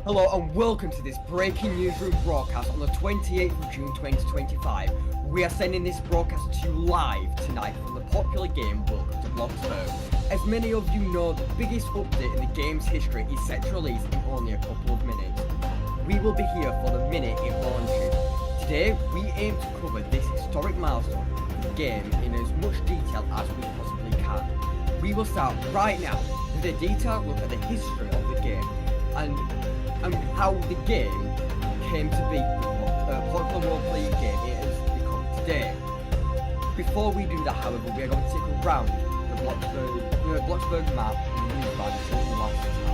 Hello and welcome to this breaking newsroom broadcast on the 28th of June 2025. We are sending this broadcast to you live tonight from the popular game Welcome to Bloxburg. As many of you know, the biggest update in the game's history is set to release in only a couple of minutes. We will be here for the minute it launches. Today, we aim to cover this historic milestone of the game in as much detail as we possibly can. We will start right now with a detailed look at the history of the game and how the game came to be the popular role-playing game it has become today. Before we do that, however, we are going to take a round the Bloxburg Map and Newsroom last time.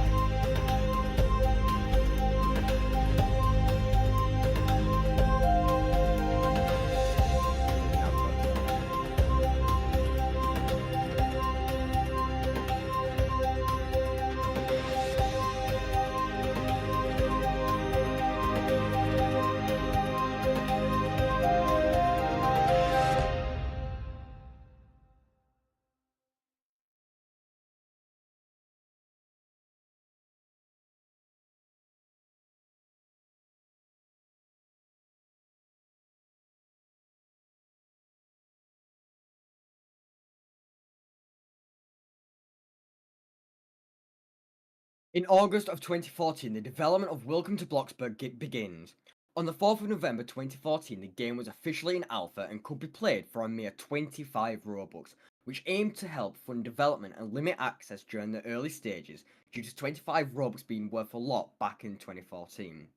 In August of 2014, the development of Welcome to Bloxburg begins. On the 4th of November 2014, the game was officially in alpha and could be played for a mere 25 Robux, which aimed to help fund development and limit access during the early stages due to 25 Robux being worth a lot back in 2014.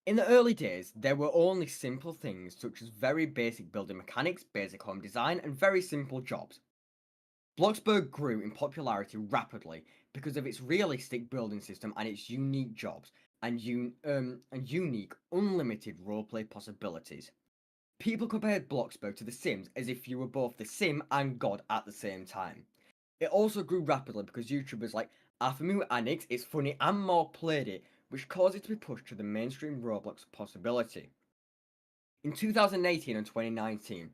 In the early days, there were only simple things such as very basic building mechanics, basic home design, and very simple jobs. Bloxburg grew in popularity rapidly because of its realistic building system and its unique jobs and unique unlimited roleplay possibilities. People compared Bloxburg to The Sims as if you were both the Sim and God at the same time. It also grew rapidly because YouTubers like Afamu Anix, It's Funny and more played it, which caused it to be pushed to the mainstream Roblox possibility. In 2018 and 2019,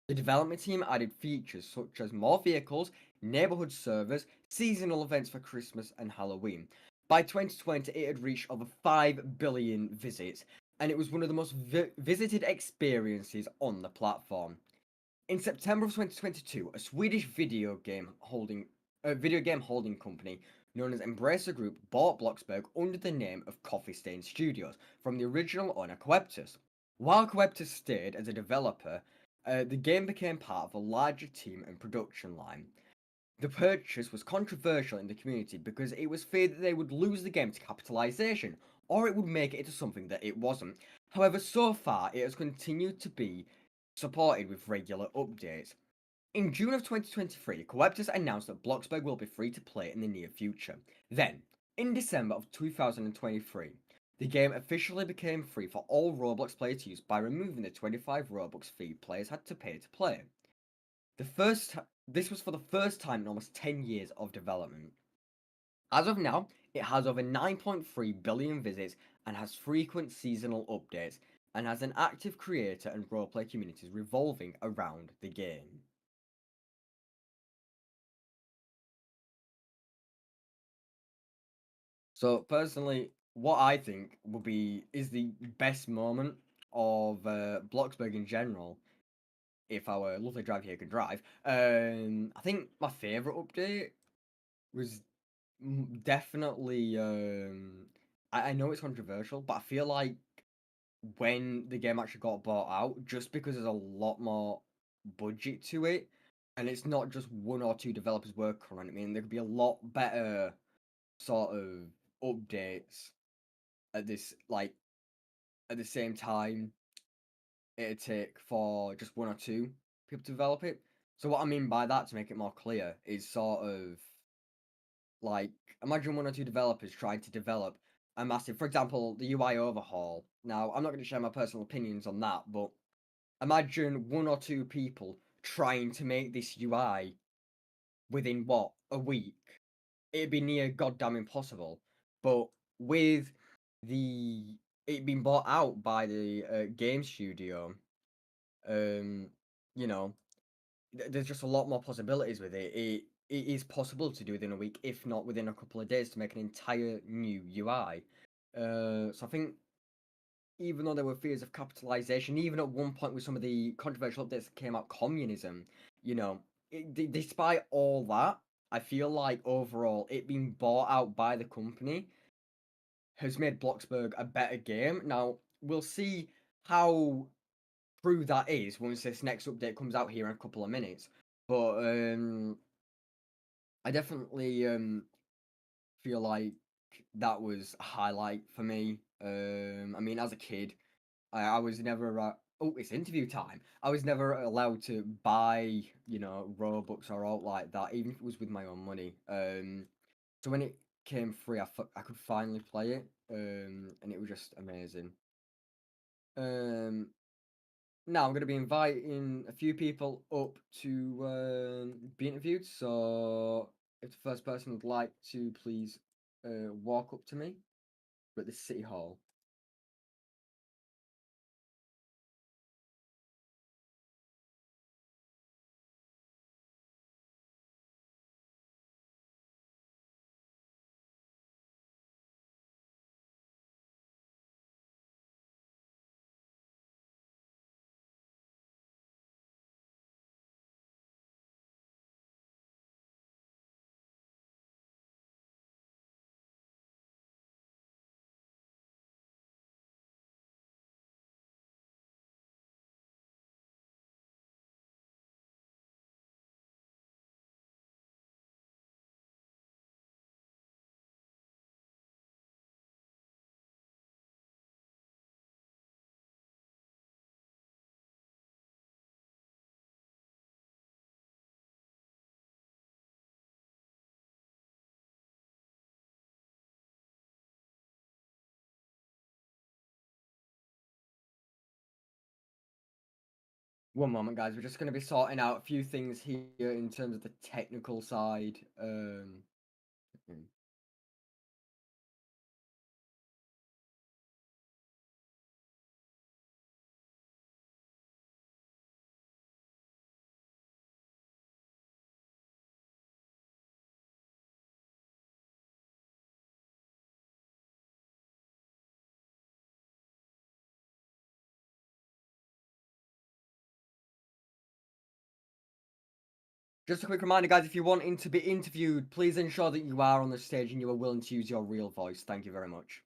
the development team added features such as more vehicles, neighborhood servers, seasonal events for Christmas and Halloween. By 2020, it had reached over 5 billion visits, and it was one of the most visited experiences on the platform. In September of 2022, a Swedish video game holding company known as Embracer Group bought Bloxburg under the name of Coffee Stain Studios from the original owner Coeptus. While Coeptus stayed as a developer, the game became part of a larger team and production line. The purchase was controversial in the community because it was feared that they would lose the game to capitalization, or it would make it into something that it wasn't. However, so far it has continued to be supported with regular updates. In June of 2023, Coeptus announced that Bloxburg will be free to play in the near future. Then, in December of 2023, the game officially became free for all Roblox players to use by removing the 25 Robux fee players had to pay to play. This was for the first time in almost 10 years of development. As of now, it has over 9.3 billion visits and has frequent seasonal updates, and has an active creator and roleplay communities revolving around the game. So personally, what I think is the best moment of Bloxburg in general, if our lovely drive here could drive. I think my favourite update was definitely. I know it's controversial, but I feel like when the game actually got bought out, just because there's a lot more budget to it, and it's not just one or two developers working on it. I mean, there could be a lot better sort of updates at at the same time it'd take for just one or two people to develop it. So what I mean by that, to make it more clear, is sort of like, imagine one or two developers trying to develop a massive, for example, the UI overhaul. Now, I'm not going to share my personal opinions on that, but imagine one or two people trying to make this UI within what, a week? It'd be near goddamn impossible. But with it being bought out by the game studio, you know, there's just a lot more possibilities with it. It is possible to do within a week, if not within a couple of days, to make an entire new UI. So I think even though there were fears of capitalization, even at one point with some of the controversial updates that came out, communism, you know, despite all that, I feel like overall it being bought out by the company has made Bloxburg a better game. Now, we'll see how true that is once this next update comes out here in a couple of minutes. But I definitely feel like that was a highlight for me. I mean, as a kid, I was never. Oh, it's interview time. I was never allowed to buy, Robux or alt like that, even if it was with my own money. So when it came free, I could finally play it, and it was just amazing. Um, Now I'm going to be inviting a few people up to be interviewed. So if the first person would like to please walk up to me, we're at the City Hall. One moment, guys. We're just going to be sorting out a few things here in terms of the technical side. Just a quick reminder, guys, if you're wanting to be interviewed, please ensure that you are on the stage and you are willing to use your real voice. Thank you very much.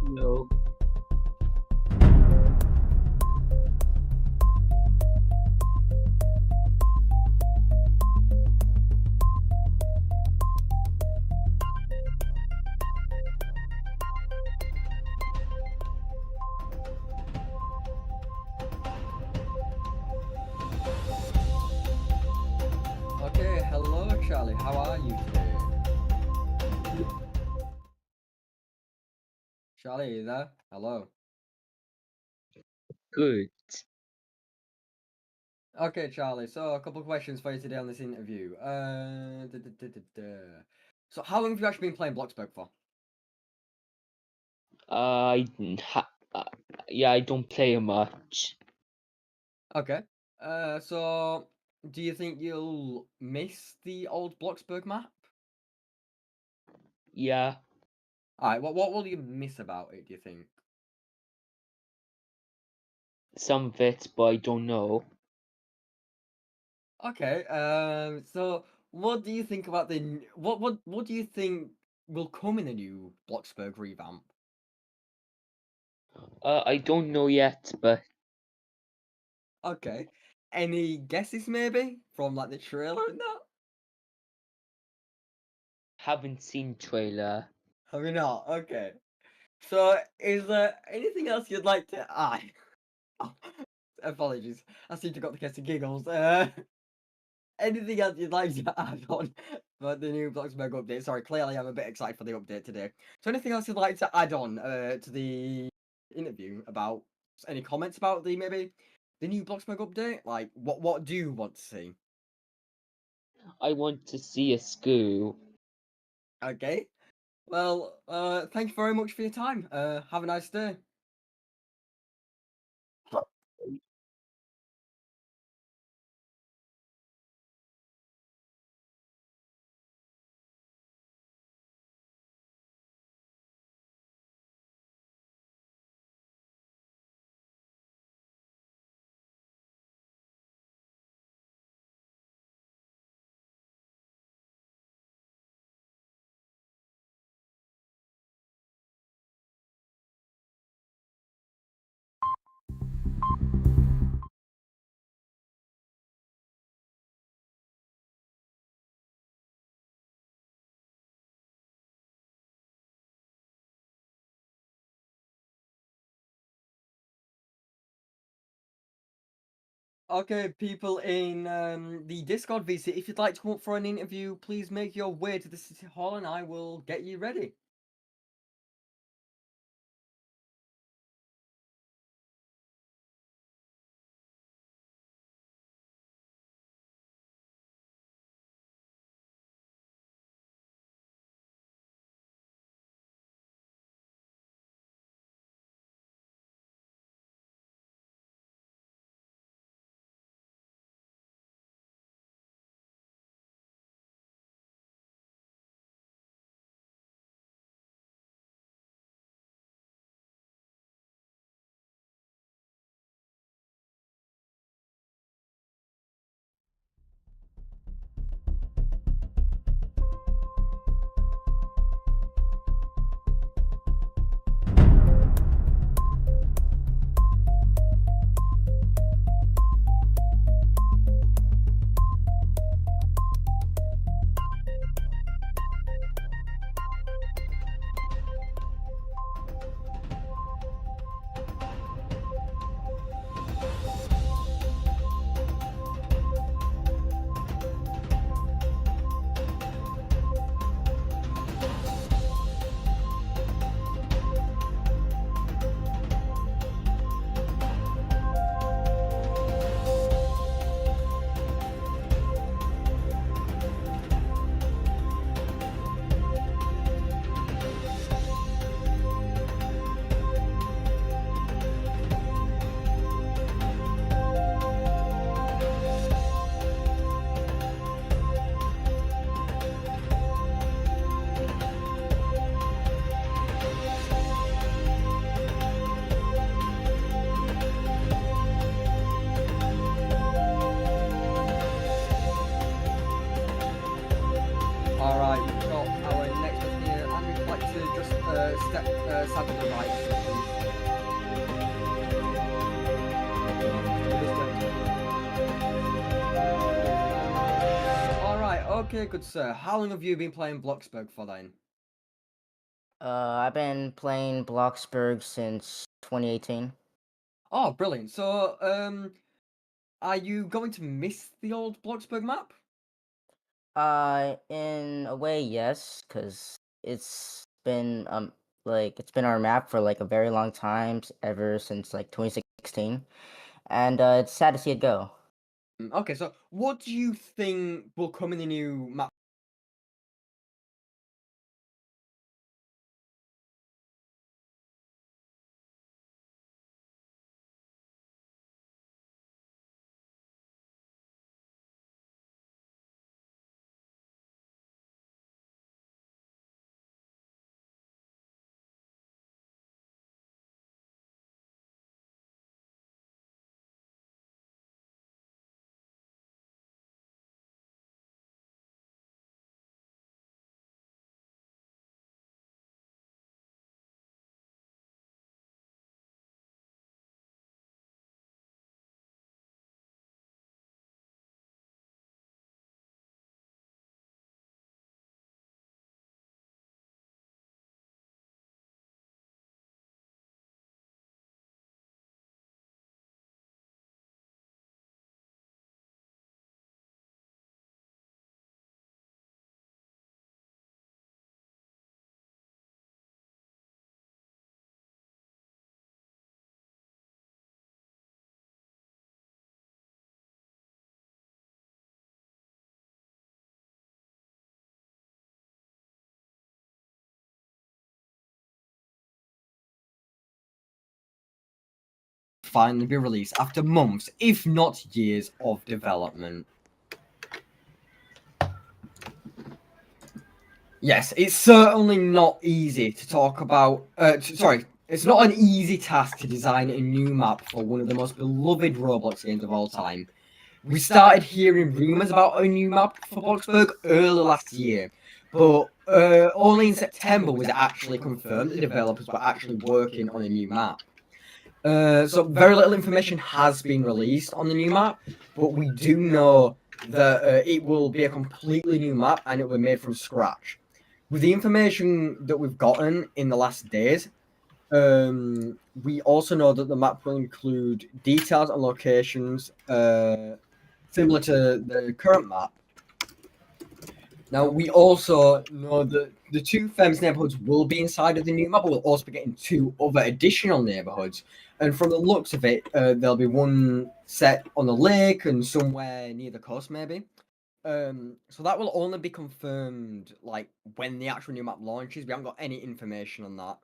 No. Okay, hello, Charlie. How are you today? Charlie, are you there? Hello. Good. Okay, Charlie. So a couple of questions for you today on this interview. So how long have you actually been playing Bloxburg for? I didn't ha- yeah, I don't play much. Okay. So do you think you'll miss the old Bloxburg map? Yeah, All right. What will you miss about it? Do you think? some of it, but I don't know. Okay. So what do you think about what do you think will come in the new Bloxburg revamp? I don't know yet, but Okay. Any guesses maybe from like the trailer and that? Haven't seen trailer. Have you not? Okay. So, is there anything else you'd like to add? Oh, apologies, I seem to got the case of giggles. Anything else you'd like to add on for the new Bloxburg update? Sorry, clearly I'm a bit excited for the update today. So, anything else you'd like to add on to the interview about any comments about the maybe the new Bloxburg update? Like, what do you want to see? I want to see a school. Okay. Well, thank you very much for your time. Have a nice day. Okay, people in the Discord VC, if you'd like to come up for an interview, please make your way to the City Hall and I will get you ready. Alright, we've got our next one here, and we'd like to just step side to the right, please. Alright, okay, good sir. How long have you been playing Bloxburg for then? I've been playing Bloxburg since 2018. Oh, brilliant. So, are you going to miss the old Bloxburg map? In a way, yes, because it's been our map for like a very long time, ever since like 2016, and it's sad to see it go. Okay, so what do you think will come in the new map? finally be released after months, if not years, of development. Yes, it's certainly not easy to talk about. It's not an easy task to design a new map for one of the most beloved Roblox games of all time. We started hearing rumors about a new map for Bloxburg early last year, but only in September was it actually confirmed that the developers were actually working on a new map. So very little information has been released on the new map, but we do know that it will be a completely new map and it will be made from scratch. With the information that we've gotten in the last days, we also know that the map will include details and locations similar to the current map. Now, we also know that the two famous neighborhoods will be inside of the new map, but we'll also be getting two other additional neighborhoods. And from the looks of it, there'll be one set on the lake and somewhere near the coast, maybe. So that will only be confirmed like when the actual new map launches. We haven't got any information on that.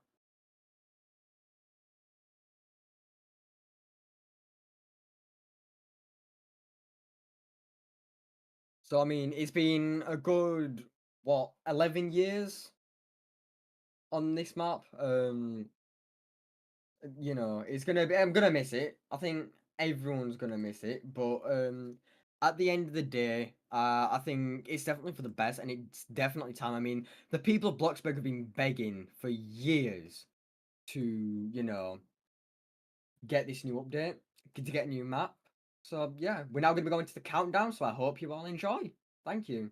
So I mean, it's been a good 11 years on this map. You know, it's gonna be. I'm gonna miss it. I think everyone's gonna miss it. But at the end of the day, I think it's definitely for the best, and it's definitely time. I mean, the people of Bloxburg have been begging for years to, get this new update, to get a new map. So yeah, we're now gonna be going to the countdown. So I hope you all enjoy. Thank you.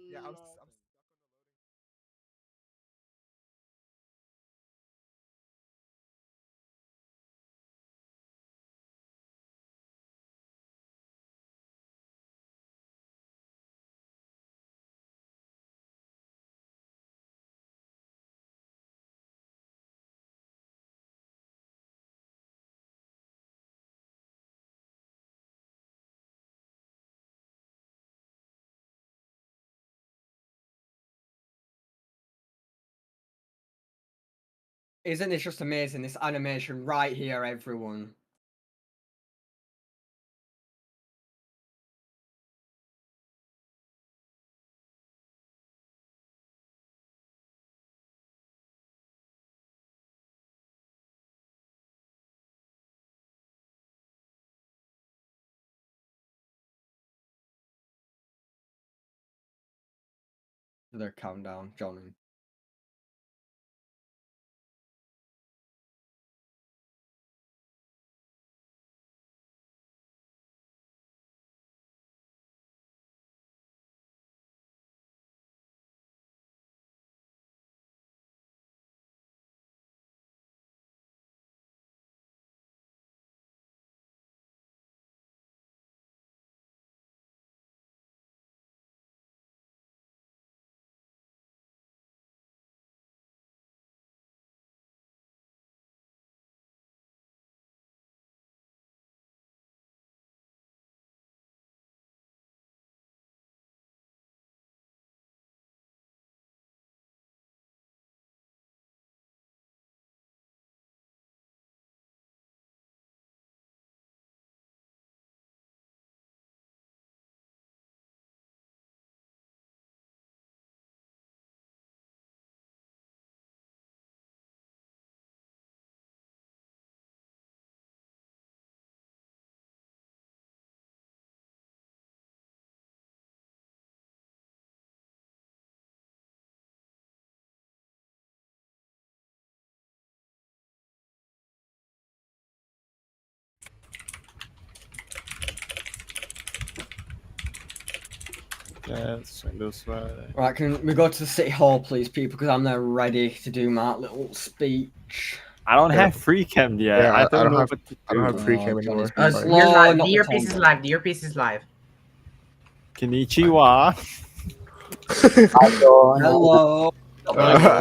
Yeah, I'm Isn't this just amazing? This animation right here, everyone. Their countdown, Johnny. Yes, this way. Right, can we go to the City Hall, please, people? Because I'm there ready to do my little speech. I don't have free cam yet. Yeah, I don't know have, what to do. I don't have free cam anymore. Johnny's Sorry. slow. You're live. not The the earpiece is Tom. live. The earpiece is live. Konnichiwa. Hello.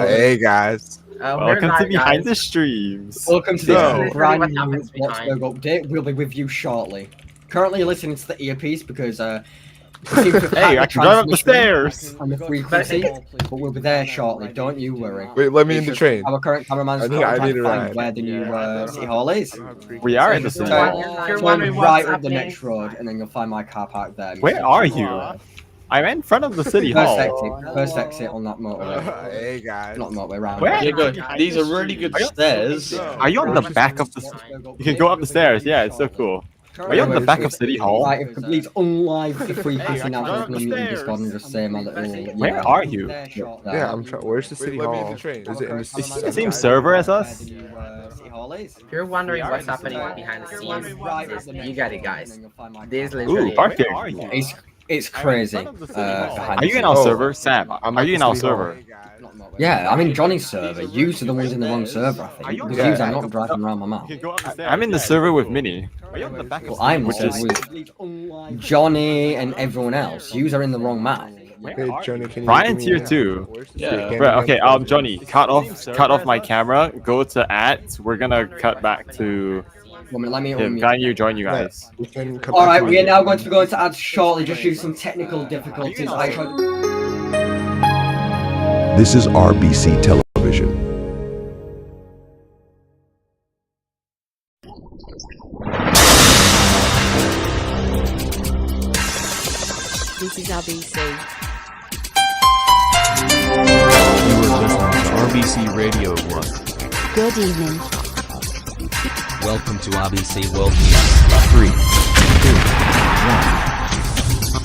Hey guys. We're Welcome to live, Behind guys. the Streams. Welcome to So- this Literally brand what new happens behind. Bloxburg update. We'll be with you shortly. Currently listening to the earpiece because we seem to have Hey, had I can drive up the transmission stairs. and the frequency, but we'll be there shortly. Don't you worry. Wait, let me in It's the just train. Our current cameraman's I think trying I to need a find ride. where the new Yeah. City Hall is. We are in the If city. you're So, wondering- if you're turn wondering right what's up the happening, next road, and then you'll find my car park there. Where are you? I'm in front of the city First hall. exit. First exit on that motorway. Hey guys. Not motorway, round. Where? Yeah, good. Behind These the are really good street. stairs. Are you on the back of the? You can go up the stairs. Yeah, it's so cool. Are you on the back of City Hall? Right, if complete unlive frequency Hey, I can now, drive I'm up the gonna mute in stairs. Discord and just say my little. Where are you? Yeah, I'm trying. Where's the city let me in hall? the train. Is Is it in the It's city? the same server as us? City Hall is. If you're wondering We are what's in the happening city. behind the Right scenes, up this- the next you got it, road, guys. and then you'll find my This car. literally- Ooh, park there. It's crazy. Are Behind you the in our scenes. server, Sam? I'm Are at you in the our city hall. server? Yeah, I'm in Johnny's server. You are the ones in the wrong server, I Are think. you on Because the you back are not of- driving around my map. I'm in the server with Minnie. Are you on the back of Well, I'm Which is- with Johnny and everyone else. You are in the wrong map. Hey, Johnny, can you Brian's give me here too. Where's the Yeah. street Right, cam okay, again? Johnny, cut off my camera, go to ads, we're gonna cut back to Let me him. unmute. Can you join you guys? We can come All back right, to we are you. now going to be going to ads shortly, just due to some technical difficulties. I tried. This is RBC Television. This is RBC. You are listening to RBC Radio 1. Good evening. Welcome to RBC World News. 3, 2, 1.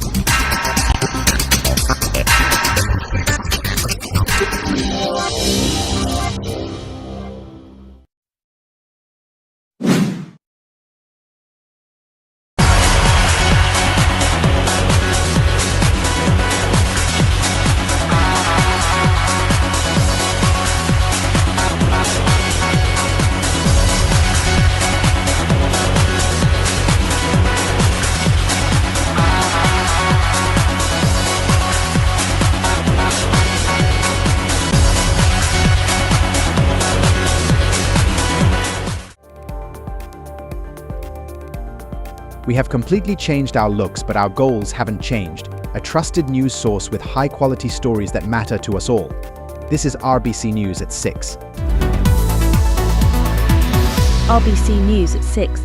We have completely changed our looks, but our goals haven't changed. A trusted news source with high-quality stories that matter to us all. This is RBC News at 6. RBC News at 6.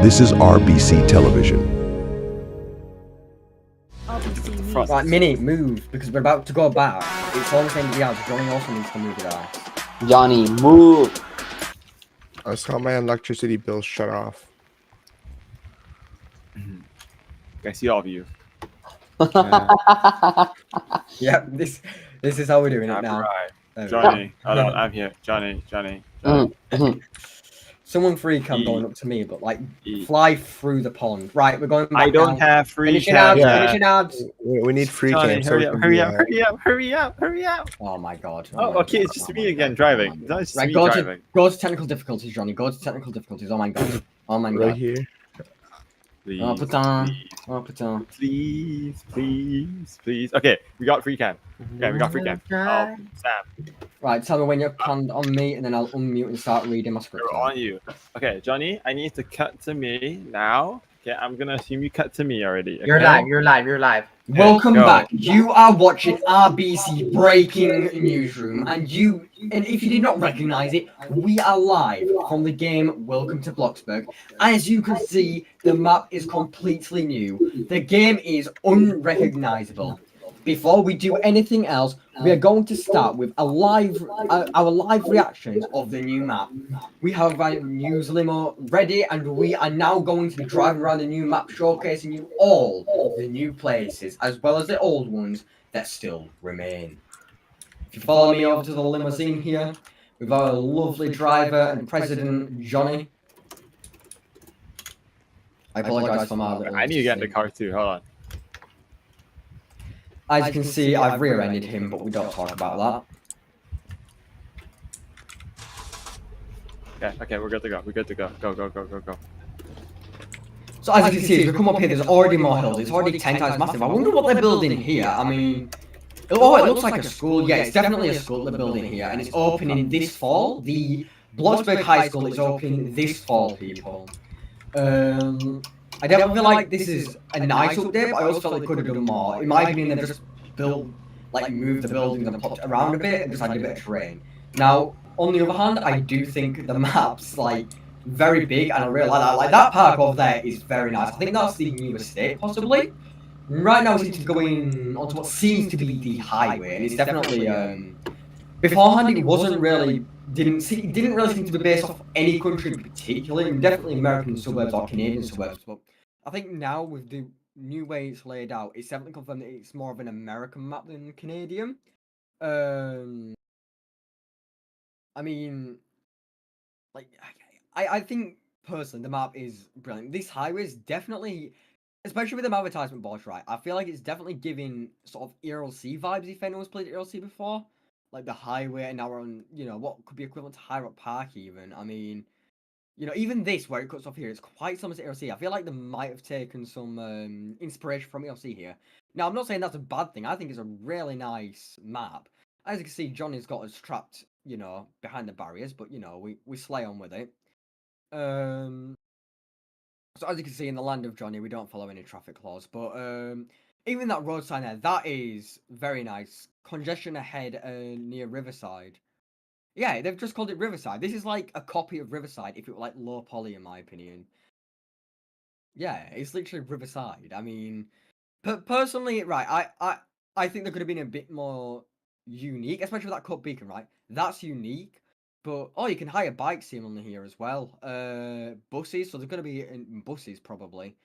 This is RBC Television. RBC News. Right, Minnie, move, because we're about to go back. It's almost the end of the hour. Johnny also needs to move it out. Johnny, move. I saw my electricity bill shut off. I see all of you. Yeah, this is how we're doing it now. Right. Johnny, hold on, I'm here. Johnny. Someone free cam going up to me, but like fly through the pond. Right, we're going back I don't now. have free Finishing cam. ads, finishing ads. We need free Johnny, cam. hurry up. Oh my god. Oh, okay, it's just me again driving. It's just Right, me go driving. to technical difficulties, Johnny. Go to technical difficulties. Oh my god. Oh my Right god. here. Please, Oh, putain. please. Okay, we got free cam. Okay, we got free cam. Oh, Sam, Right, tell me when you're panned on me, and then I'll unmute and start reading my script. we're on you. Okay, Johnny, I need to cut to me now. Okay, I'm gonna assume you cut to me already. Okay? You're live. Welcome go. back. You are watching RBC Breaking Newsroom, and if you did not recognize it, we are live from the game Welcome to Bloxburg. As you can see, the map is completely new. The game is unrecognizable. Before we do anything else, we are going to start with our live reactions of the new map. We have our news limo ready, and we are now going to be driving around the new map, showcasing you all the new places, as well as the old ones that still remain. If you follow me over to the limousine here, with our lovely driver and president, Johnny. I apologize for my little... I need to get in the car too. Hold on. As you can see, I've rear-ended him, but we don't talk about that. Okay, we're good to go. We're good to go. Go. So as you can see, if we come up here, there's already more hills. It's already 10 times massive. I wonder what they're building here. I mean... Oh, it looks like a school. Yeah, it's definitely a school they're building here. And it's opening this fall. The Bloxburg High School is opening this fall, people. I definitely feel like this is a nice update, but I also felt they could have done more. In my opinion, they've just moved the buildings and popped it around a bit and just added a bit of terrain. Now, on the other hand, I do think the map's very big, and I really like that. Like that park over there is very nice. I think that's the new estate, possibly. Right now, we seem to be going onto what seems to be the highway, and it's definitely beforehand it wasn't really didn't really seem to be based off any country in particular. Definitely American suburbs or Canadian suburbs, but I think now with the new way it's laid out, it's definitely confirmed that it's more of an American map than Canadian. I mean, I think personally the map is brilliant. This highway is definitely, especially with the advertisement boards, right? I feel like it's definitely giving sort of ERLC vibes if anyone's played ERLC before. Like the highway, and now we're on, what could be equivalent to High Rock Park even. I mean, even this, where it cuts off here, it's quite similar to ERLC. I feel like they might have taken some inspiration from ERLC here. Now, I'm not saying that's a bad thing. I think it's a really nice map. As you can see, Johnny's got us trapped, behind the barriers, but, we slay on with it. So as you can see, in the land of Johnny, we don't follow any traffic laws, but even that road sign there, that is very nice. Congestion ahead near Riverside. Yeah, they've just called it Riverside. This is like a copy of Riverside if it were like low poly, in my opinion. Yeah, it's literally Riverside. I mean, personally, right, I think they could have been a bit more unique, especially with that cut beacon, right? That's unique. But, you can hire bikes seemingly here as well. Buses, so they're going to be in buses, probably.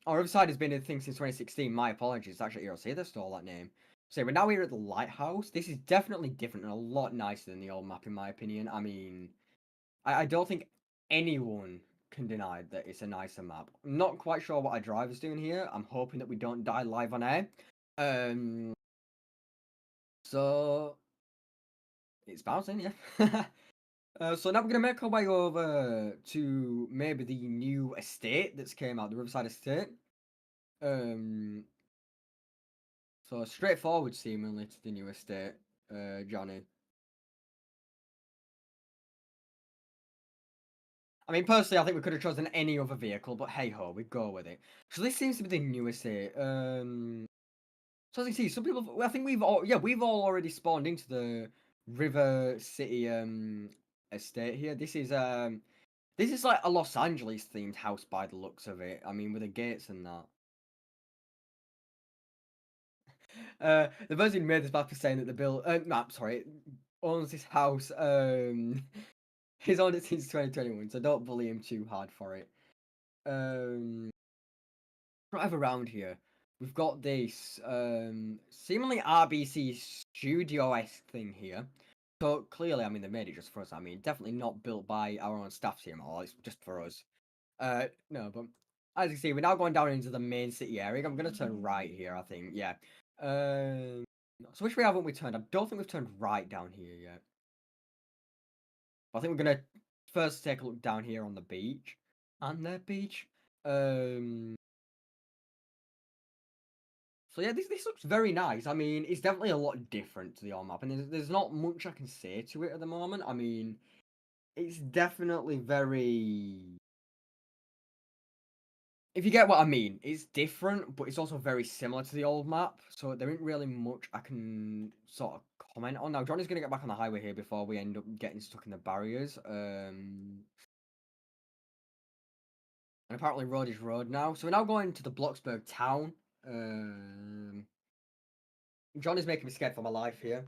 Riverside has been a thing since 2016. My apologies. It's actually ERLC that stole that name. So we're now here at the lighthouse. This is definitely different and a lot nicer than the old map, in my opinion. I mean, I don't think anyone can deny that it's a nicer map. I'm not quite sure what our driver's doing here. I'm hoping that we don't die live on air. So it's bouncing, yeah. So now we're gonna make our way over to maybe the new estate that's came out, the Riverside Estate. So straightforward seemingly to the new estate, Johnny. I mean, personally, I think we could have chosen any other vehicle, but hey ho, we go with it. So this seems to be the new estate. So as you see, some people, I think we've all already spawned into the River City estate here. This is like a Los Angeles themed house by the looks of it. I mean, with the gates and that. The person who made this map is saying that the map, sorry, owns this house. He's owned it since 2021, so don't bully him too hard for it. Drive around here. We've got this seemingly RBC studio-esque thing here. So clearly, I mean, they made it just for us. I mean, definitely not built by our own staff team, or it's just for us. No, but as you can see, we're now going down into the main city area. I'm gonna turn right here, I think. Yeah. So which way haven't we turned? I don't think we've turned right down here yet. I think we're gonna first take a look down here on the beach. On the beach. So yeah, this looks very nice. I mean, it's definitely a lot different to the old map, and there's not much I can say to it at the moment. I mean, it's definitely very... If you get what I mean, it's different, but it's also very similar to the old map, so there isn't really much I can sort of comment on. Now, Johnny's going to get back on the highway here before we end up getting stuck in the barriers. And apparently road is road now. So we're now going to the Bloxburg town. Johnny's making me scared for my life here.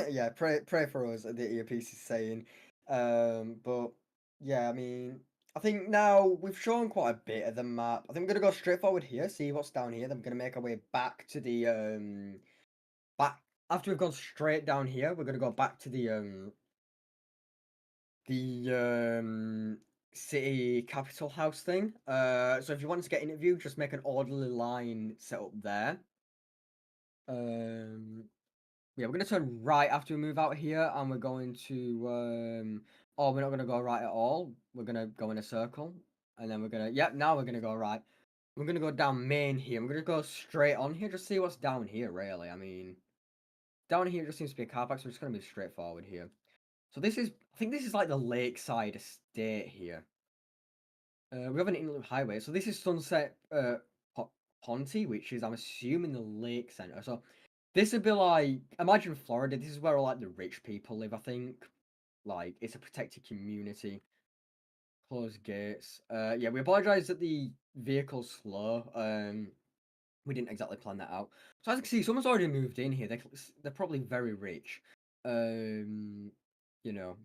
Yeah, pray for us, the earpiece is saying. But yeah, I mean, I think now we've shown quite a bit of the map. I think we're gonna go straight forward here, see what's down here. Then we're gonna make our way back to the back after we've gone straight down here. We're gonna go back to the city capital house thing. So if you want to get interviewed, just make an orderly line set up there. Yeah, we're gonna turn right after we move out here, and we're going to oh, we're not gonna go right at all. We're gonna go in a circle, and then we're gonna now we're gonna go right. We're gonna go down main here. We're gonna go straight on here, just see what's down here. Really, I mean, down here just seems to be a car park, so we're just gonna be straightforward here. So this is, I think this is like the lakeside estate here. We have an inland highway, so this is Sunset Ponte, which is, I'm assuming, the lake center. So this would be like, imagine Florida. This is where all like the rich people live, I think. Like, it's a protected community. Closed gates. Yeah, we apologize that the vehicle's slow. We didn't exactly plan that out. So as you can see, someone's already moved in here. They're probably very rich. You know,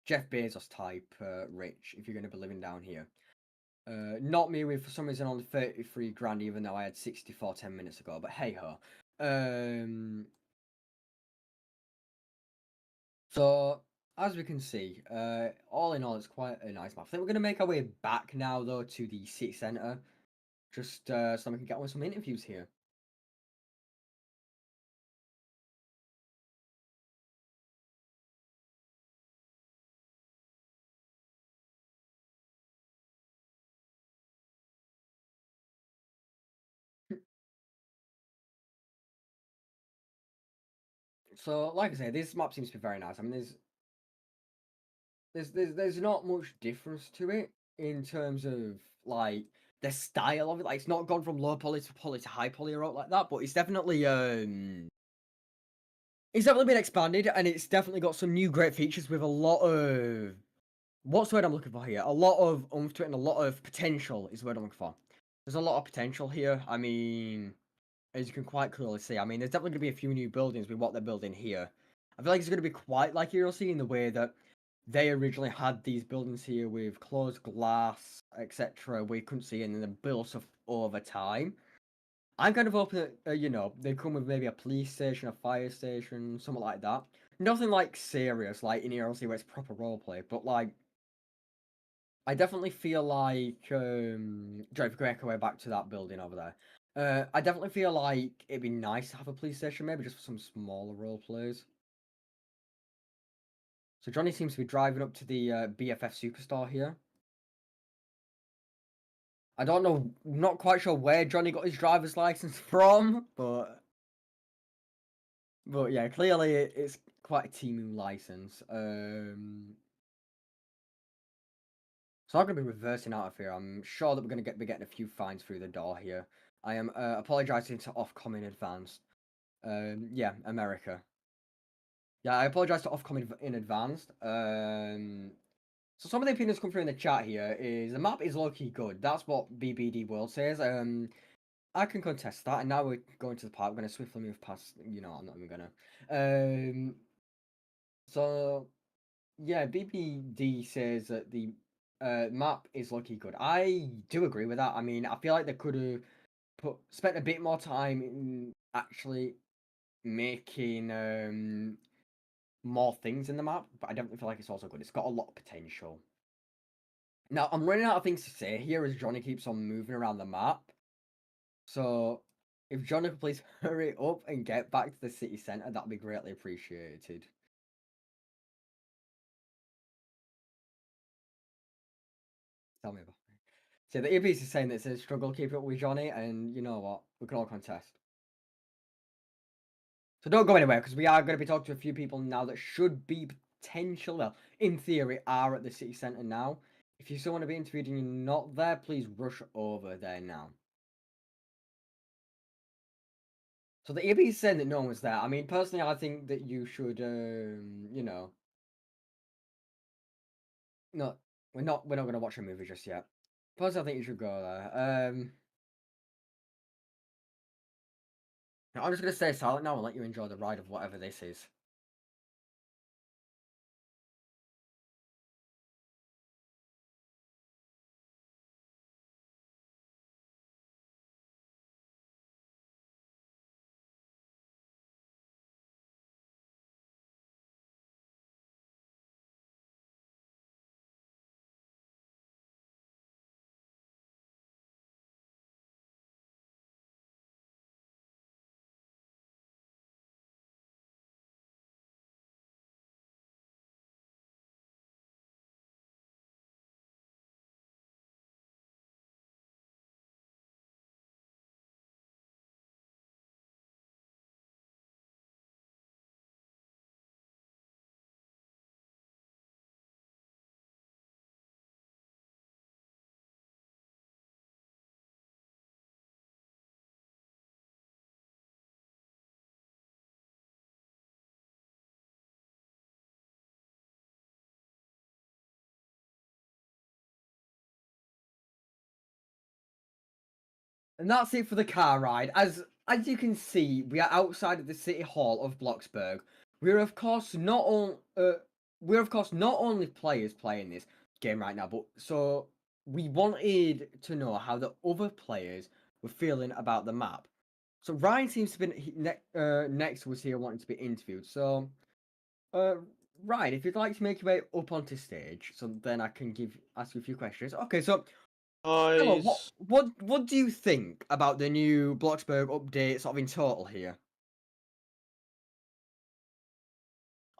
Jeff Bezos type rich, if you're going to be living down here. Not me with, for some reason, on 33 grand, even though I had 64 10 minutes ago, but hey ho. So as we can see, all in all, it's quite a nice map. I think we're going to make our way back now, though, to the city centre, just so we can get on with some interviews here. So, like I say, this map seems to be very nice. I mean, there's not much difference to it in terms of like the style of it. Like, it's not gone from low poly to high poly or like that, but it's definitely been expanded, and it's definitely got some new great features with a lot of, what's the word I'm looking for here? A lot of oomph to it and a lot of potential is the word I'm looking for. There's a lot of potential here. I mean, as you can quite clearly see, I mean, there's definitely going to be a few new buildings with what they're building here. I feel like it's going to be quite like ERLC in the way that they originally had these buildings here with closed glass, etc., where you couldn't see, and then they built up over time. I'm kind of hoping that, you know, they come with maybe a police station, a fire station, something like that. Nothing like serious, like in ERLC where it's proper roleplay, but like, I definitely feel like, drive a way back to that building over there. I definitely feel like it'd be nice to have a police station, maybe just for some smaller role plays. So Johnny seems to be driving up to the BFF Superstore here. I don't know, not quite sure where Johnny got his driver's license from, but yeah, clearly it's quite a Timu license. So I'm going to be reversing out of here. I'm sure that we're going to be getting a few fines through the door here. I am apologizing to Ofcom in advance. Yeah, America. Yeah, I apologize to Ofcom in advance. So some of the opinions come through in the chat here is the map is low-key good. That's what BBD World says. I can contest that. And now we're going to the park. We're going to swiftly move past, I'm not even going to. So, yeah, BBD says that the map is low-key good. I do agree with that. I mean, I feel like they could have spent a bit more time in actually making more things in the map, but I don't feel like it's also good. It's got a lot of potential. Now, I'm running out of things to say here as Johnny keeps on moving around the map. So, if Johnny could please hurry up and get back to the city centre, that'd be greatly appreciated. Tell me about it. So, the EBS is saying that it's a struggle to keep up with Johnny, and you know what? We can all contest. So, don't go anywhere, because we are going to be talking to a few people now that should be potential, well, in theory, are at the city centre now. If you still want to be interviewed and you're not there, please rush over there now. So the EB is saying that no one was there. I mean, personally, I think that you should, no, we're not going to watch a movie just yet. Personally, I think you should go there. I'm just going to stay silent now and let you enjoy the ride of whatever this is. And that's it for the car ride. As you can see, we are outside of the City Hall of Bloxburg. We're of course not only players playing this game right now, but so we wanted to know how the other players were feeling about the map. So Ryan seems to be next was here wanting to be interviewed. So, Ryan, if you'd like to make your way up onto stage, so then I can ask you a few questions. Okay, so hello, what do you think about the new Bloxburg update sort of in total here?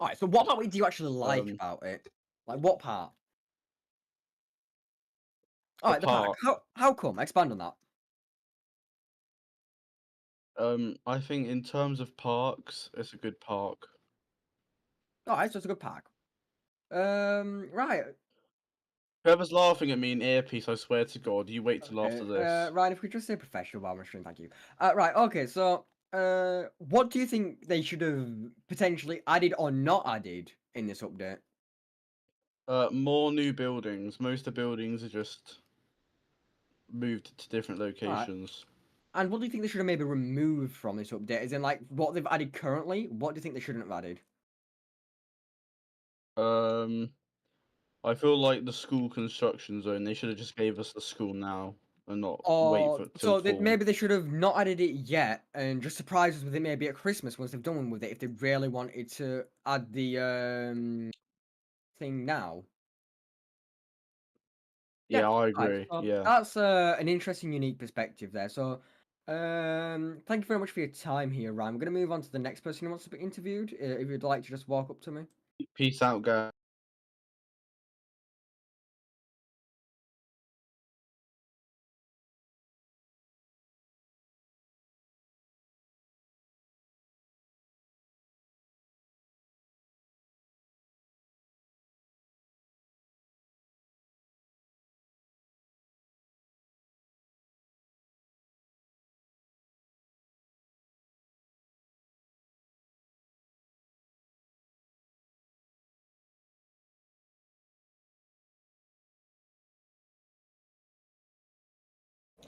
Alright, so what part do you actually like about it? Like what part? Alright, the park. How come? Expand on that. I think in terms of parks, it's a good park. Alright, so it's a good park. Right. Whoever's laughing at me in earpiece, I swear to God, you wait till after this. Ryan, if we could just say professional while we're streaming, thank you. Right, okay, so what do you think they should have potentially added or not added in this update? More new buildings. Most of the buildings are just moved to different locations. And what do you think they should have maybe removed from this update? As in, like, what they've added currently, what do you think they shouldn't have added? I feel like the school construction zone, they should have just gave us the school now and not wait for it So till fall. maybe they should have not added it yet and just surprised us with it maybe at Christmas once they've done with it if they really wanted to add the thing now. Yeah, I agree. So Yeah. that's an interesting, unique perspective there. So thank you very much for your time here, Ryan. We're going to move on to the next person who wants to be interviewed. If you'd like to just walk up to me. Peace out, guys.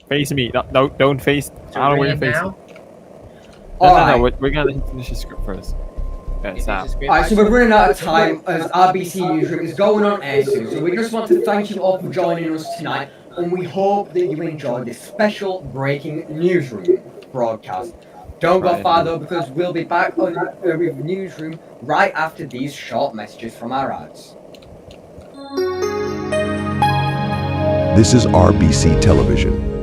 Face me. No, don't face. I don't know where you're facing. No, we're gonna finish the script first. Okay, Sam. Alright, so we're running out of time as RBC Newsroom is going on air soon, so we just want to thank you all for joining us tonight, and we hope that you enjoyed this special breaking Newsroom broadcast. Don't go far though, because we'll be back on with Newsroom right after these short messages from our ads. This is RBC Television.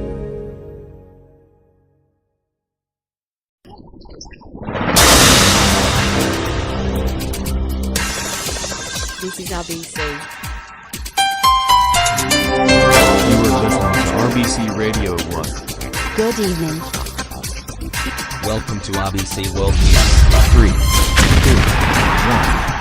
This is RBC. You are listening to RBC Radio 1. Good evening. Welcome to RBC World News. 3, 2, 1.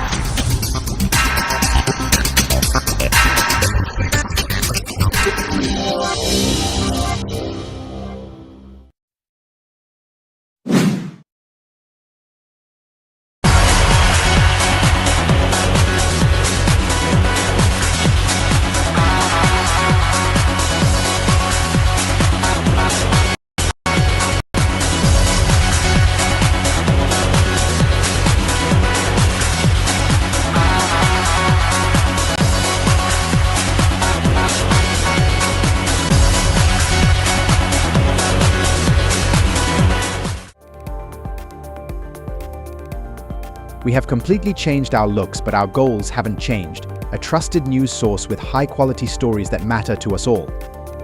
We have completely changed our looks, but our goals haven't changed. A trusted news source with high-quality stories that matter to us all.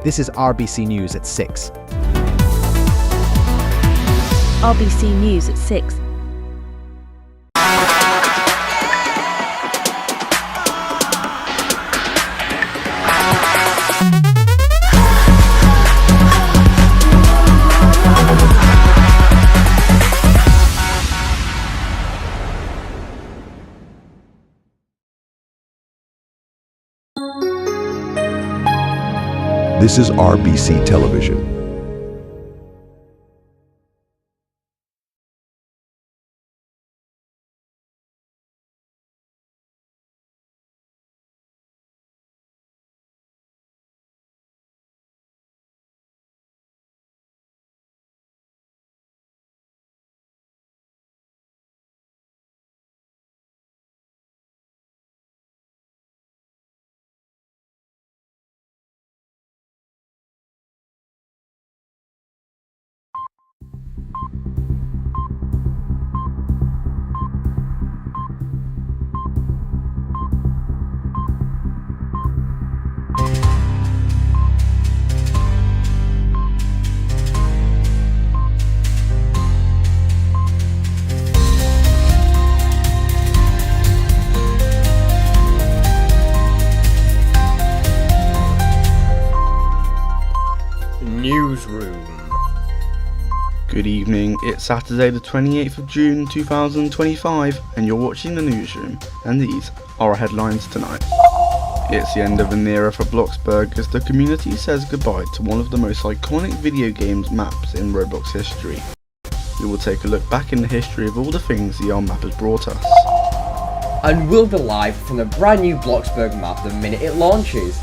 This is RBC News at 6. RBC News at 6. This is RBC Television. Newsroom. Good evening, it's Saturday the 28th of June 2025 and you're watching the Newsroom, and these are our headlines tonight. It's the end of an era for Bloxburg as the community says goodbye to one of the most iconic video games maps in Roblox history. We will take a look back in the history of all the things the old map has brought us. And we'll be live from the brand new Bloxburg map the minute it launches.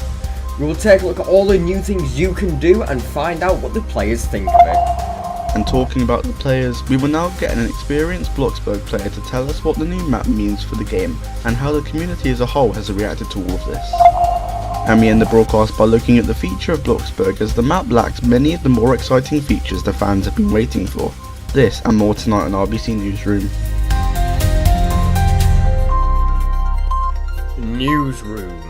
We will take a look at all the new things you can do and find out what the players think of it. And talking about the players, we will now get an experienced Bloxburg player to tell us what the new map means for the game and how the community as a whole has reacted to all of this. And we end the broadcast by looking at the feature of Bloxburg as the map lacks many of the more exciting features the fans have been waiting for. This and more tonight on RBC Newsroom. Newsroom.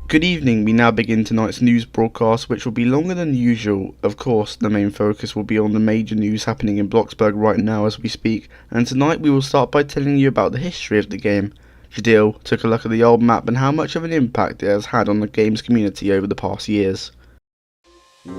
Good evening, we now begin tonight's news broadcast, which will be longer than usual. Of course, the main focus will be on the major news happening in Bloxburg right now as we speak, and tonight we will start by telling you about the history of the game. Jadil took a look at the old map and how much of an impact it has had on the game's community over the past years.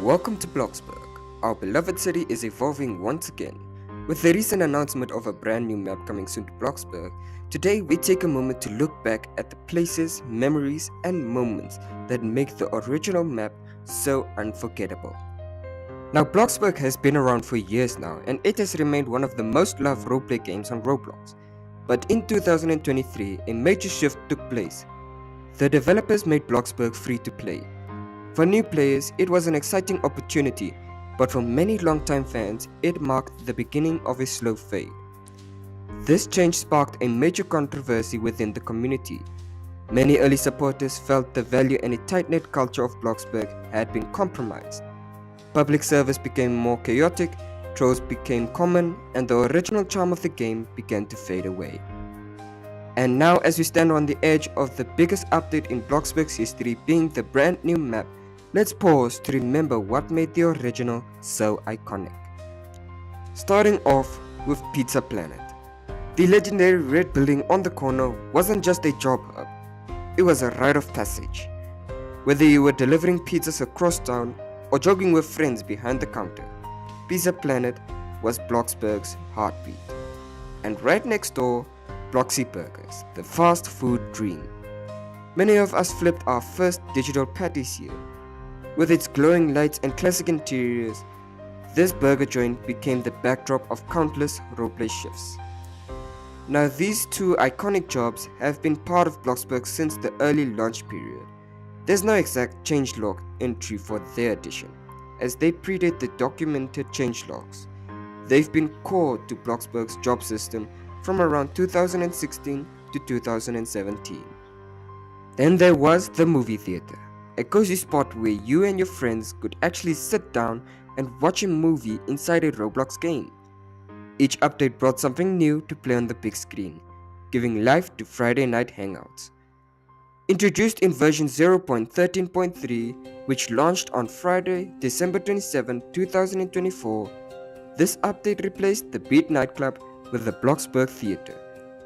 Welcome to Bloxburg. Our beloved city is evolving once again. With the recent announcement of a brand new map coming soon to Bloxburg, today we take a moment to look back at the places, memories and moments that make the original map so unforgettable. Now Bloxburg has been around for years now and it has remained one of the most loved roleplay games on Roblox. But in 2023 a major shift took place. The developers made Bloxburg free to play. For new players, it was an exciting opportunity, but for many longtime fans, it marked the beginning of a slow fade. This change sparked a major controversy within the community. Many early supporters felt the value and a tight-knit culture of Bloxburg had been compromised. Public service became more chaotic, trolls became common, and the original charm of the game began to fade away. And now, as we stand on the edge of the biggest update in Bloxburg's history being the brand new map, let's pause to remember what made the original so iconic. Starting off with Pizza Planet. The legendary red building on the corner wasn't just a job hub, it was a rite of passage. Whether you were delivering pizzas across town or jogging with friends behind the counter, Pizza Planet was Bloxburg's heartbeat. And right next door, Bloxy Burgers, the fast food dream. Many of us flipped our first digital patties here. With its glowing lights and classic interiors, this burger joint became the backdrop of countless roleplay shifts. Now these two iconic jobs have been part of Bloxburg since the early launch period. There's no exact changelog entry for their addition, as they predate the documented changelogs. They've been core to Bloxburg's job system from around 2016 to 2017. Then there was the movie theater, a cozy spot where you and your friends could actually sit down and watch a movie inside a Roblox game. Each update brought something new to play on the big screen, giving life to Friday night hangouts. Introduced in version 0.13.3, which launched on Friday, December 27, 2024, this update replaced the Beat nightclub with the Bloxburg Theatre,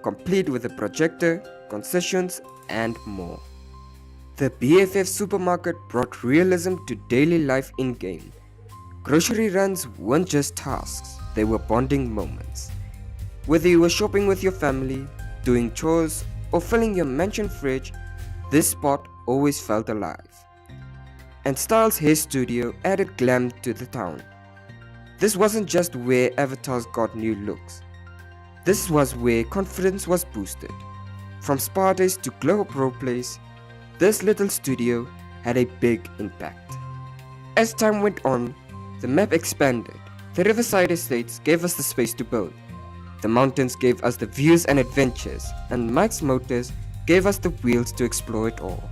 complete with a projector, concessions, and more. The BFF supermarket brought realism to daily life in-game. Grocery runs weren't just tasks, they were bonding moments. Whether you were shopping with your family, doing chores, or filling your mansion fridge, this spot always felt alive. And Styles Hair Studio added glam to the town. This wasn't just where avatars got new looks. This was where confidence was boosted. From spa days to glow up roleplays, this little studio had a big impact. As time went on, the map expanded. The riverside estates gave us the space to build. The mountains gave us the views and adventures, and Mike's Motors gave us the wheels to explore it all.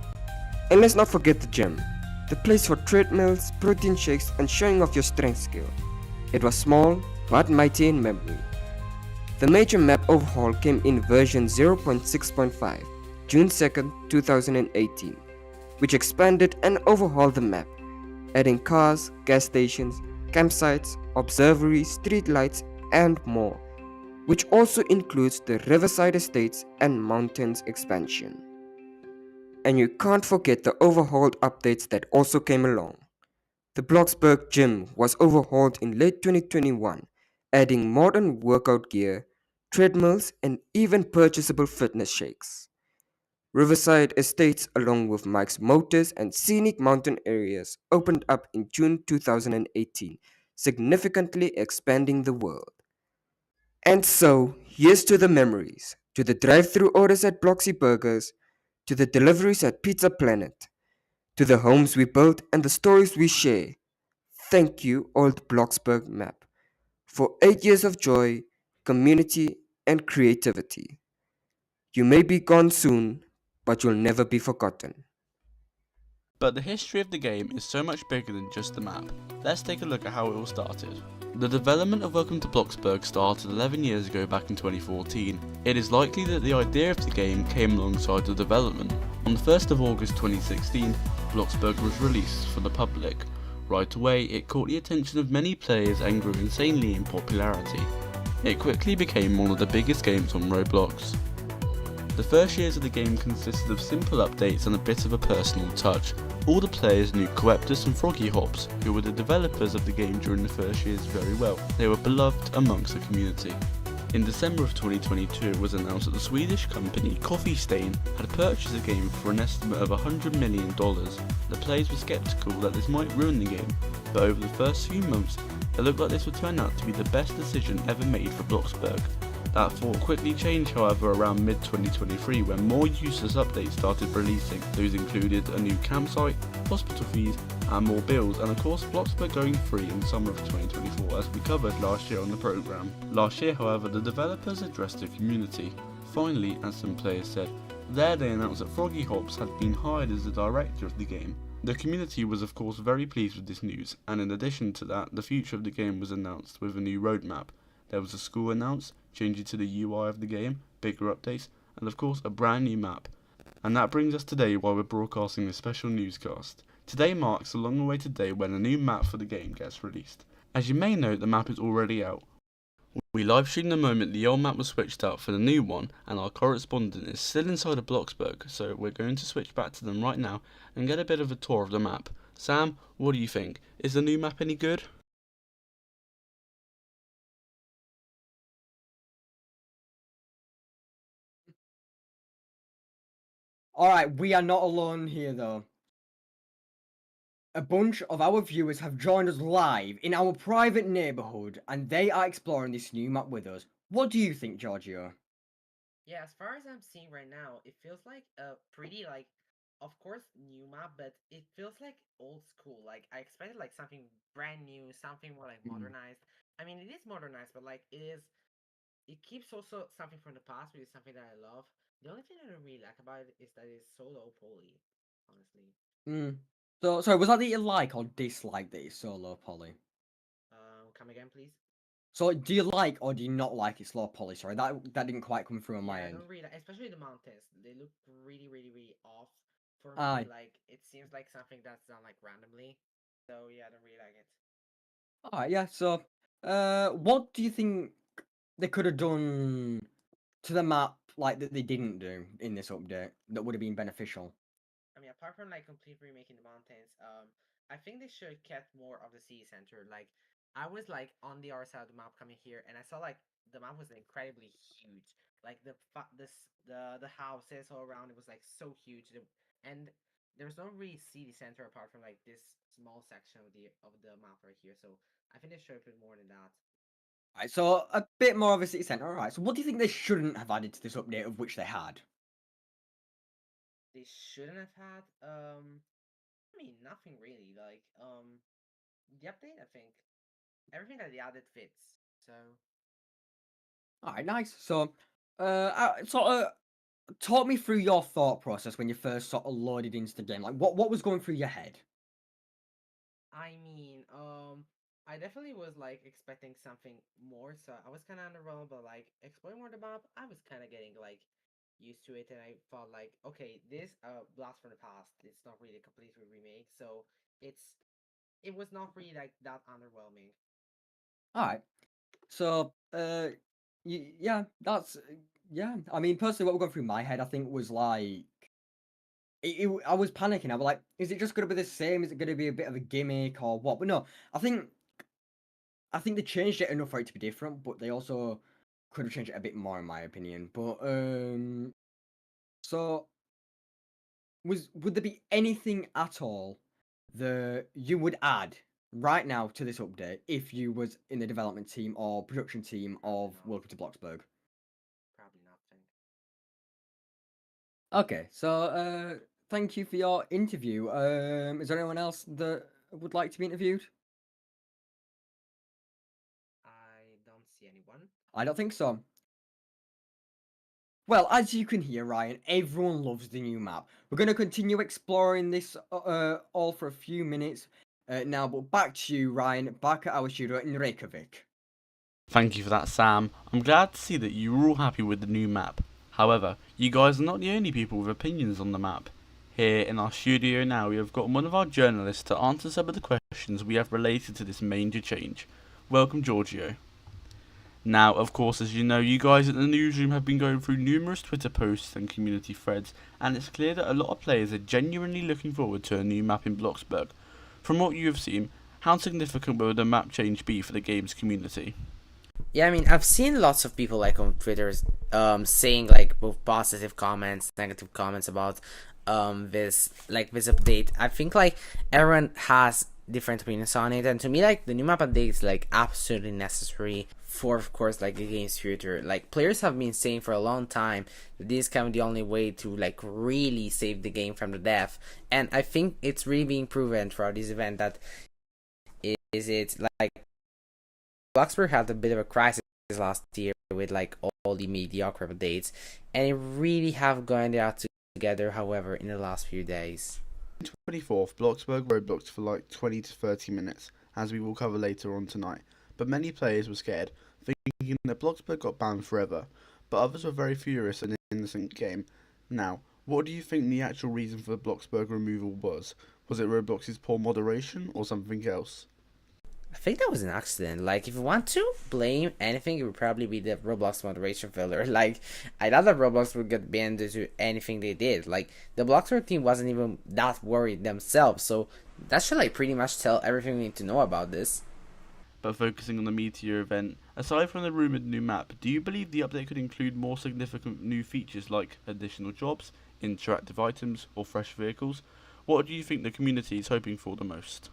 And let's not forget the gym, the place for treadmills, protein shakes, and showing off your strength skill. It was small, but mighty in memory. The major map overhaul came in version 0.6.5, June 2nd, 2018, which expanded and overhauled the map, adding cars, gas stations, campsites, observatories, streetlights, and more, which also includes the Riverside Estates and Mountains expansion. And you can't forget the overhauled updates that also came along. The Bloxburg Gym was overhauled in late 2021, adding modern workout gear, treadmills, and even purchasable fitness shakes. Riverside Estates, along with Mike's Motors and scenic mountain areas, opened up in June 2018, significantly expanding the world. And so, here's to the memories, to the drive-thru orders at Bloxy Burgers, to the deliveries at Pizza Planet, to the homes we built and the stories we share. Thank you, old Bloxburg Map, for 8 years of joy, community, and creativity. You may be gone soon, but you'll never be forgotten. But the history of the game is so much bigger than just the map. Let's take a look at how it all started. The development of Welcome to Bloxburg started 11 years ago back in 2014. It is likely that the idea of the game came alongside the development. On the 1st of August 2016, Bloxburg was released for the public. Right away, it caught the attention of many players and grew insanely in popularity. It quickly became one of the biggest games on Roblox. The first years of the game consisted of simple updates and a bit of a personal touch. All the players knew Coeptus and Froggy Hops, who were the developers of the game during the first years, very well. They were beloved amongst the community. In December of 2022, it was announced that the Swedish company Coffee Stain had purchased the game for an estimate of $100 million. The players were skeptical that this might ruin the game, but over the first few months, it looked like this would turn out to be the best decision ever made for Bloxburg. That thought quickly changed, however, around mid-2023 when more useless updates started releasing. Those included a new campsite, hospital fees, and more builds, and of course Bloxburg going free in summer of 2024 as we covered last year on the programme. Last year, however, the developers addressed the community. Finally, as some players said, there they announced that Froggy Hops had been hired as the director of the game. The community was of course very pleased with this news, and in addition to that, the future of the game was announced with a new roadmap. There was a school announced, changes to the UI of the game, bigger updates, and of course a brand new map. And that brings us today while we're broadcasting this special newscast. Today marks the long-awaited day when a new map for the game gets released. As you may know, the map is already out. We live-streamed the moment the old map was switched out for the new one, and our correspondent is still inside of Bloxburg, so we're going to switch back to them right now and get a bit of a tour of the map. Sam, what do you think? Is the new map any good? Alright, we are not alone here though. A bunch of our viewers have joined us live in our private neighbourhood and they are exploring this new map with us. What do you think, Giorgio? Yeah, as far as I'm seeing right now, it feels like a pretty, like, of course, new map, but it feels like old school. Like, I expected, like, something brand new, something more, like, modernized. I mean, it is modernized, but, like, it keeps also something from the past, which is something that I love. The only thing I don't really like about it is that it's so low poly, honestly. So, sorry, was that you like or dislike that it's so low poly? Come again, please? So, do you like or do you not like it's low poly? Sorry, that didn't quite come through on my end. I don't really, especially the mountains. They look really, really, really off for Aye. me. Like, it seems like something that's done, like, randomly. So, yeah, I don't really like it. Alright, yeah, so, what do you think they could have done to the map, like, that they didn't do in this update that would have been beneficial? I mean, apart from, like, completely remaking the mountains, I think they should have kept more of the city center. Like, I was, like, on the other side of the map coming here, and I saw, like, the map was incredibly huge. Like, the houses all around, it was, like, so huge. And there's no really city center apart from, like, this small section of the map right here. So, I think they should have put more than that. Alright, so a bit more of a city centre. Alright, so what do you think they shouldn't have added to this update of which they had? They shouldn't have had, I mean, nothing really. Like, the update, I think, everything that they added fits. So, Alright, nice. So, sort of talk me through your thought process when you first sort of loaded into the game. Like, what was going through your head? I mean, I definitely was, like, expecting something more, so I was kind of underwhelmed, but, like, exploring more the map, I was kind of getting, like, used to it, and I thought, like, okay, this, Blast from the Past, it's not really a complete remake, so it was not really, like, that underwhelming. Alright, so, yeah, that's, yeah, I mean, personally, what was going through my head, I think, was, like, I was panicking, I was like, is it just going to be the same, is it going to be a bit of a gimmick, or what? But no, I think they changed it enough for it to be different, but they also could have changed it a bit more, in my opinion. But so would there be anything at all that you would add right now to this update if you was in the development team or production team of Welcome to Bloxburg? Probably nothing. Okay, so thank you for your interview. Is there anyone else that would like to be interviewed? I don't see anyone. I don't think so. Well, as you can hear, Ryan, everyone loves the new map. We're going to continue exploring this all for a few minutes now, but back to you, Ryan, back at our studio in Reykjavik. Thank you for that, Sam. I'm glad to see that you were all happy with the new map. However, you guys are not the only people with opinions on the map. Here in our studio now, we have got one of our journalists to answer some of the questions we have related to this major change. Welcome, Giorgio. Now, of course, as you know, you guys at the Newsroom have been going through numerous Twitter posts and community threads, and it's clear that a lot of players are genuinely looking forward to a new map in Bloxburg. From what you have seen, how significant will the map change be for the game's community? Yeah, I mean, I've seen lots of people, like, on Twitter saying, like, both positive comments, negative comments about this update. I think, like, everyone has different opinions on it, and to me, like, the new map update is, like, absolutely necessary for, of course, like the game's future. Like, players have been saying for a long time that this is kind of the only way to like really save the game from the death, and I think it's really being proven throughout this event that it's like Bloxburg had a bit of a crisis last year with like all the mediocre updates, and it really have gone out together, however, in the last few days. 24th, Bloxburg Roblox for like 20 to 30 minutes, as we will cover later on tonight. But many players were scared, thinking that Bloxburg got banned forever, but others were very furious at an innocent game. Now, what do you think the actual reason for the Bloxburg removal was? Was it Roblox's poor moderation, or something else? I think that was an accident. Like, if you want to blame anything, it would probably be the Roblox moderation failure. Like, I thought that Roblox would get banned due to anything they did. Like, the Bloxburg team wasn't even that worried themselves, so that should like pretty much tell everything we need to know about this. But focusing on the Meteor event, aside from the rumoured new map, do you believe the update could include more significant new features like additional jobs, interactive items, or fresh vehicles? What do you think the community is hoping for the most?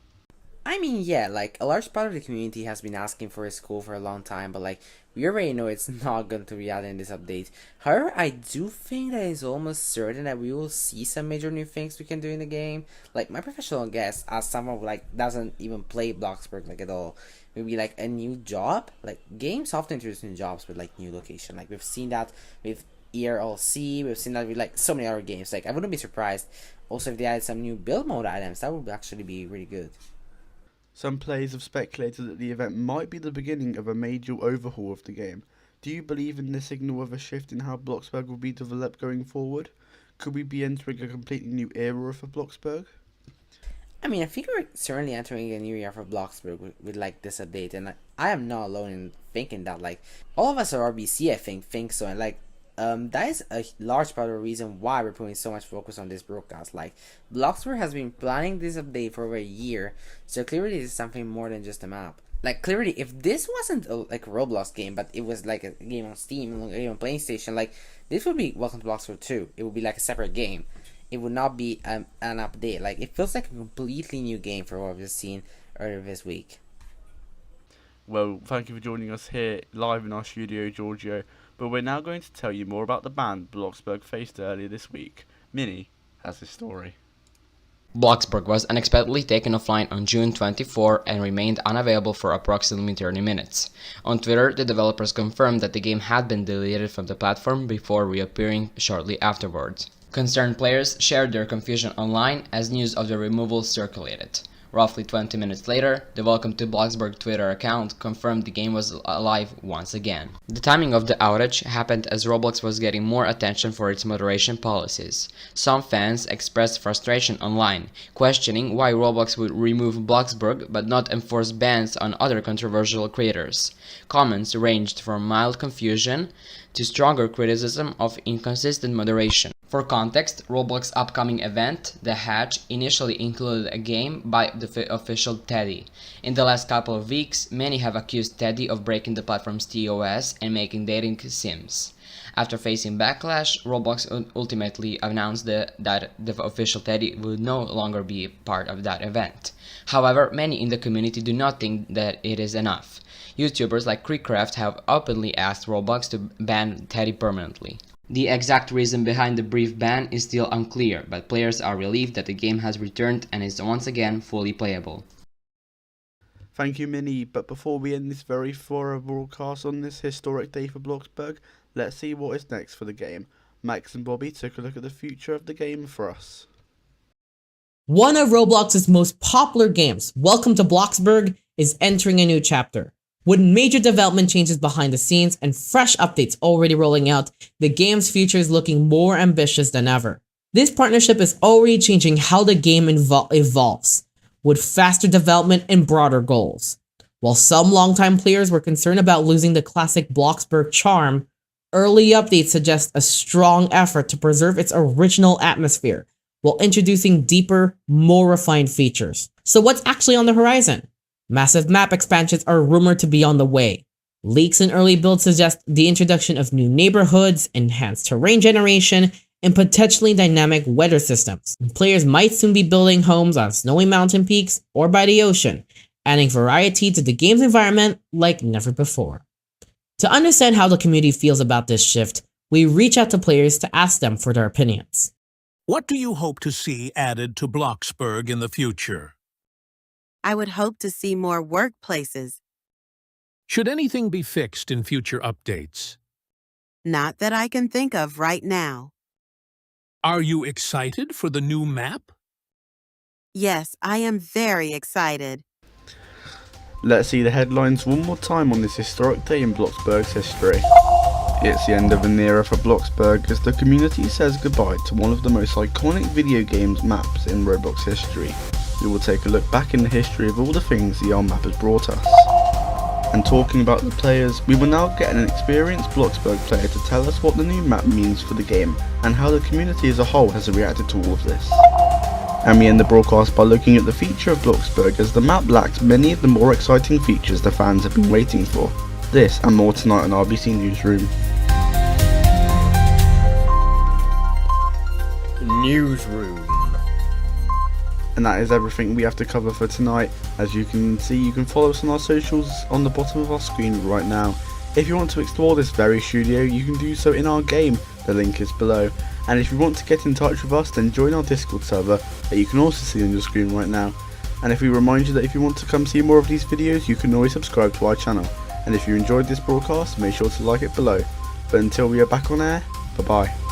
I mean, yeah, like, a large part of the community has been asking for a school for a long time, but like, we already know it's not going to be out in this update. However, I do think that it's almost certain that we will see some major new things we can do in the game. Like, my professional guess, as someone who like doesn't even play Bloxburg like at all, would be like a new job. Like, games often introduce new jobs with like new location. Like, we've seen that with ERLC, we've seen that with like so many other games. Like, I wouldn't be surprised also if they added some new build mode items. That would actually be really good. Some players have speculated that the event might be the beginning of a major overhaul of the game. Do you believe in the signal of a shift in how Bloxburg will be developed going forward? Could we be entering a completely new era for Bloxburg? I mean, I think we're certainly entering a new era for Bloxburg with like this update, and I am not alone in thinking that. Like, all of us at RBC, I think so, and like, that is a large part of the reason why we're putting so much focus on this broadcast. Like, Bloxburg has been planning this update for over a year, so clearly this is something more than just a map. Like, clearly, if this wasn't like a Roblox game, but it was like a game on Steam, a game on PlayStation, like, this would be Welcome to Bloxburg 2. It would be like a separate game. It would not be an update. Like, it feels like a completely new game for what we've seen earlier this week. Well, thank you for joining us here live in our studio, Giorgio. But we're now going to tell you more about the ban Bloxburg faced earlier this week. Minnie has this story. Bloxburg was unexpectedly taken offline on June 24 and remained unavailable for approximately 30 minutes. On Twitter, the developers confirmed that the game had been deleted from the platform before reappearing shortly afterwards. Concerned players shared their confusion online as news of the removal circulated. Roughly 20 minutes later, the Welcome to Bloxburg Twitter account confirmed the game was alive once again. The timing of the outage happened as Roblox was getting more attention for its moderation policies. Some fans expressed frustration online, questioning why Roblox would remove Bloxburg but not enforce bans on other controversial creators. Comments ranged from mild confusion to stronger criticism of inconsistent moderation. For context, Roblox's upcoming event, The Hatch, initially included a game by the official Teddy. In the last couple of weeks, many have accused Teddy of breaking the platform's TOS and making dating sims. After facing backlash, Roblox ultimately announced that the official Teddy would no longer be part of that event. However, many in the community do not think that it is enough. YouTubers like Creekcraft have openly asked Roblox to ban Teddy permanently. The exact reason behind the brief ban is still unclear, but players are relieved that the game has returned and is once again fully playable. Thank you, Minnie, but before we end this very thorough broadcast on this historic day for Bloxburg, let's see what is next for the game. Max and Bobby took a look at the future of the game for us. One of Roblox's most popular games, Welcome to Bloxburg, is entering a new chapter. With major development changes behind the scenes and fresh updates already rolling out, the game's future is looking more ambitious than ever. This partnership is already changing how the game evolves, with faster development and broader goals. While some longtime players were concerned about losing the classic Bloxburg charm, early updates suggest a strong effort to preserve its original atmosphere, while introducing deeper, more refined features. So what's actually on the horizon? Massive map expansions are rumored to be on the way. Leaks and early builds suggest the introduction of new neighborhoods, enhanced terrain generation, and potentially dynamic weather systems. Players might soon be building homes on snowy mountain peaks or by the ocean, adding variety to the game's environment like never before. To understand how the community feels about this shift, we reach out to players to ask them for their opinions. What do you hope to see added to Bloxburg in the future? I would hope to see more workplaces. Should anything be fixed in future updates? Not that I can think of right now. Are you excited for the new map? Yes, I am very excited. Let's see the headlines one more time on this historic day in Bloxburg's history. It's the end of an era for Bloxburg as the community says goodbye to one of the most iconic video games maps in Roblox history. We will take a look back in the history of all the things the old map has brought us. And talking about the players, we will now get an experienced Bloxburg player to tell us what the new map means for the game and how the community as a whole has reacted to all of this. And we end the broadcast by looking at the feature of Bloxburg as the map lacks many of the more exciting features the fans have been waiting for. This and more tonight on RBC Newsroom. Newsroom. And that is everything we have to cover for tonight. As you can see, you can follow us on our socials on the bottom of our screen right now. If you want to explore this very studio, you can do so in our game, the link is below. And if you want to get in touch with us, then join our Discord server that you can also see on your screen right now. And if we remind you that if you want to come see more of these videos, you can always subscribe to our channel. And if you enjoyed this broadcast, make sure to like it below. But until we are back on air, bye bye.